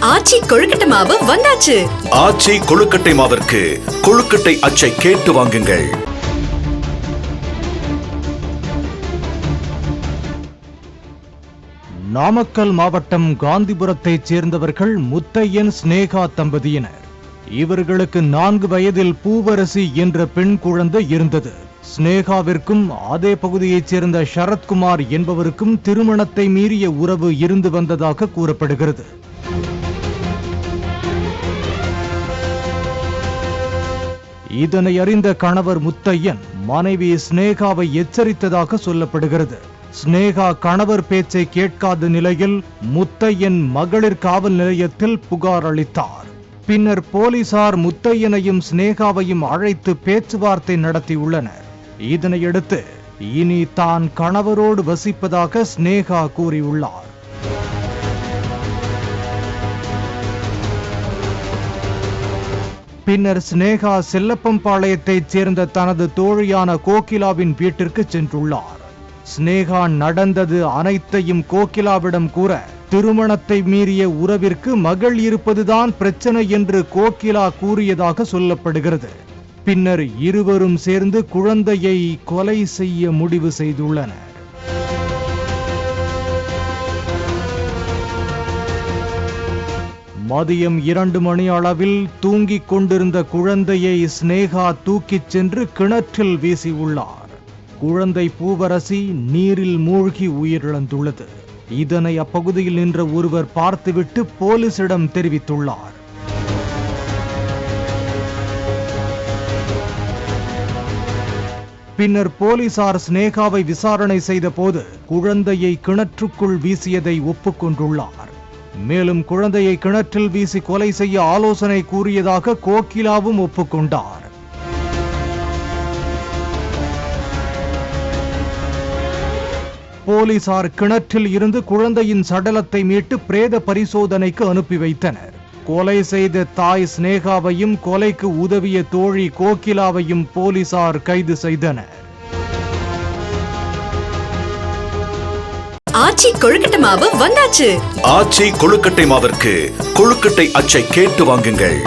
ஆச்சி கொழுக்கட்டை மாவு வந்தாச்சு. ஆச்சி கொழுக்கட்டை மாவிற்கு கொழுக்கட்டை அச்சை கேட்டு வாங்குங்கள். நாமக்கல் மாவட்டம் காந்திபுரத்தைச் சேர்ந்தவர்கள் முத்தையன் ஸ்னேகா தம்பதியினர். இவர்களுக்கு 4 வயதில் பூவரசி என்ற பெண் குழந்தை இருந்தது. ஸ்னேகாவிற்கும் அதே பகுதியைச் சேர்ந்த சரத்குமார் என்பவருக்கும் திருமணத்தை மீறிய உறவு இருந்து வந்ததாக கூறப்படுகிறது. இதனை அறிந்த கணவர் முத்தையன் மனைவி ஸ்னேகாவை எச்சரித்ததாக சொல்லப்படுகிறது. ஸ்னேகா கணவர் பேச்சை கேட்காத நிலையில் முத்தையன் மகளிர் காவல் நிலையத்தில் புகார் அளித்தார். பின்னர் போலீசார் முத்தையனையும் ஸ்னேகாவையும் அழைத்து பேச்சுவார்த்தை நடத்தியுள்ளனர். இதனையடுத்து இனி தான் கணவரோடு வசிப்பதாக ஸ்னேகா கூறியுள்ளார். பின்னர் ஸ்னேகா செல்லப்பம்பாளையத்தைச் சேர்ந்த தனது தோழியான கோகிலாவின் வீட்டிற்கு சென்றுள்ளார். ஸ்னேகா நடந்தது அனைத்தையும் கோகிலாவிடம் கூற, திருமணத்தை மீறிய உறவிற்கு மகள் இருப்பதுதான் பிரச்சனை என்று கோகிலா கூறியதாக சொல்லப்படுகிறது. பின்னர் இருவரும் சேர்ந்து குழந்தையை கொலை செய்ய முடிவு செய்துள்ளனர். மதியம் 2 மணி அளவில் தூங்கிக் கொண்டிருந்த குழந்தையை ஸ்னேகா தூக்கிச் சென்று கிணற்றில் வீசியுள்ளார். குழந்தை பூவரசி நீரில் மூழ்கி உயிரிழந்துள்ளது. இதனை அப்பகுதியில் நின்ற ஒருவர் பார்த்துவிட்டு போலீசிடம் தெரிவித்துள்ளார். பின்னர் போலீசார் ஸ்னேகாவை விசாரணை செய்த போது குழந்தையை கிணற்றுக்குள் வீசியதை ஒப்புக்கொண்டுள்ளார். மேலும் குழந்தையை கிணற்றில் வீசி கொலை செய்ய ஆலோசனை கூறியதாக கோகிலாவும் ஒப்புக்கொண்டார். போலீசார் கிணற்றில் இருந்து குழந்தையின் சடலத்தை மீட்டு பிரேத பரிசோதனைக்கு அனுப்பி வைத்தனர். கொலை செய்த தாய் ஸ்னேகாவையும் கொலைக்கு உதவிய தோழி கோகிலாவையும் போலீசார் கைது செய்தனர். ஆச்சி கொழுக்கட்டை மாவு வந்தாச்சு. ஆச்சி கொழுக்கட்டை மாவிற்கு கொழுக்கட்டை அச்சை கேட்டு வாங்குங்கள்.